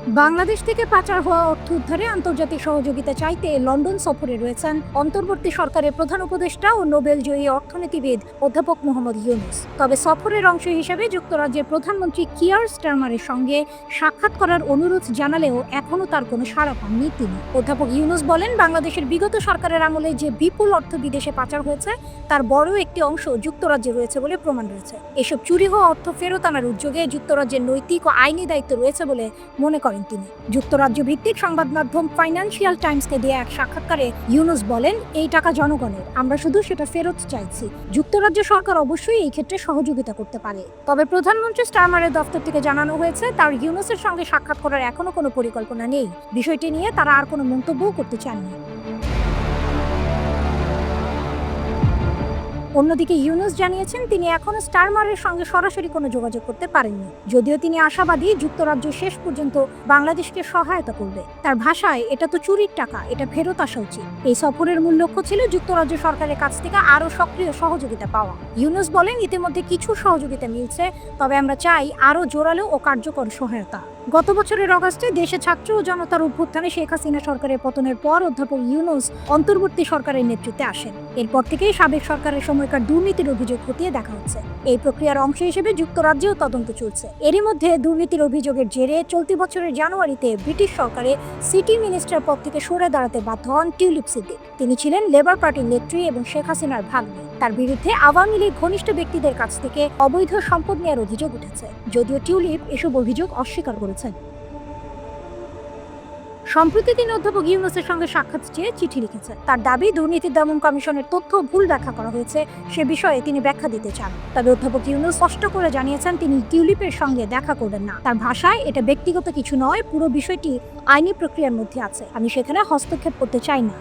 বাংলাদেশ থেকে পাচার হওয়া অর্থ উদ্ধারে আন্তর্জাতিক সহযোগিতা চাইতে লন্ডন সফরে রয়েছেন অন্তর্বর্তী সরকারের প্রধান উপদেষ্টা ও নোবেলজয়ী অর্থনীতিবিদ অধ্যাপক মোহাম্মদ ইউনূস। তবে সফরের অংশ হিসেবে যুক্তরাজ্যের প্রধানমন্ত্রী কিয়ার স্টারমারের সঙ্গে সাক্ষাৎ করার অনুরোধ জানালেও এখনও তার কোনো সাড়া পাননি তিনি। অধ্যাপক ইউনূস বলেন, বাংলাদেশের বিগত সরকারের আমলে যে বিপুল অর্থ বিদেশে পাচার হয়েছে তার বড় একটি অংশ যুক্তরাজ্যে রয়েছে বলে প্রমাণ রয়েছে। এসব চুরি হওয়া অর্থ ফেরত আনার উদ্যোগে যুক্তরাজ্যের নৈতিক ও আইনি দায়িত্ব রয়েছে বলে মনে করেন তিনি। যুক্তরাজ্য ভিত্তিক সংবাদ মাধ্যম ফাইন্যান্সিয়াল টাইমসকে দিয়ে এক সাক্ষাৎকারে ইউনূস বলেন, এই টাকা জনগণের, আমরা শুধু সেটা ফেরত চাইছি। যুক্তরাজ্য সরকার অবশ্যই এই ক্ষেত্রে সহযোগিতা করতে পারে। তবে প্রধানমন্ত্রী স্টারমারের দফতর থেকে জানানো হয়েছে তার ইউনূসের সঙ্গে সাক্ষাৎ করার এখনো কোনো পরিকল্পনা নেই। বিষয়টি নিয়ে তারা আর কোনো মন্তব্যও করতে চাননি। অন্যদিকে ইউনূস জানিয়েছেন তিনি এখনো স্টারমারের সঙ্গে সরাসরি কোনো যোগাযোগ করতে পারেননি, যদিও তিনি আশাবাদী যুক্তরাজ্য শেষ পর্যন্ত বাংলাদেশকে সহায়তা করবে। তার ভাষায়, এটা তো চুরির টাকা, এটা ফেরত আসা উচিত। এই সফরের মূল লক্ষ্য ছিল যুক্তরাজ্য সরকারের কাছ থেকে আরও সক্রিয় সহযোগিতা পাওয়া। ইউনূস বলেন, ইতিমধ্যে কিছু সহযোগিতা মিলছে, তবে আমরা চাই আরও জোরালো ও কার্যকর সহায়তা। গত বছরের অগাস্টে দেশে ছাত্র ও জনতার অভ্যুত্থানে শেখ হাসিনা সরকারের পতনের পর অধ্যাপক ইউনূস অন্তর্বর্তী সরকারের নেতৃত্বে আসেন। এরপর থেকেই সাবেক সরকারের সময়কার দুর্নীতির অভিযোগ খতিয়ে দেখা হচ্ছে। এই প্রক্রিয়ার অংশ হিসেবে যুক্তরাজ্যেও তদন্ত চলছে। এরই মধ্যে দুর্নীতির অভিযোগের জেরে চলতি বছরের জানুয়ারিতে ব্রিটিশ সরকারে সিটি মিনিস্টার পদ থেকে সরে দাঁড়াতে বাধ্য হন টিউলিপ সিদ্দিক। তিনি ছিলেন লেবার পার্টির নেত্রী এবং শেখ হাসিনার ভাগ্নে। তার বিরুদ্ধে আওয়ামী লীগ ঘনিষ্ঠ ব্যক্তিদের কাছ থেকে অবৈধ সম্পদ নেওয়ার অভিযোগ উঠেছে, যদিও টিউলিপ এসব অভিযোগ অস্বীকার করেছেন। সম্প্রতি তিনি অধ্যাপক ইউনূসের সঙ্গে সাক্ষাৎ চেয়ে চিঠি লিখেছেন। তার দাবি, দুর্নীতি দমন কমিশনের তথ্য ভুল ব্যাখ্যা করা হয়েছে, সে বিষয়ে তিনি ব্যাখ্যা দিতে চান। তবে অধ্যাপক ইউনূস স্পষ্ট করে জানিয়েছেন তিনি টিউলিপের সঙ্গে দেখা করবেন না। তার ভাষায়, এটা ব্যক্তিগত কিছু নয়, পুরো বিষয়টি আইনি প্রক্রিয়ার মধ্যে আছে, আমি সেখানে হস্তক্ষেপ করতে চাই না।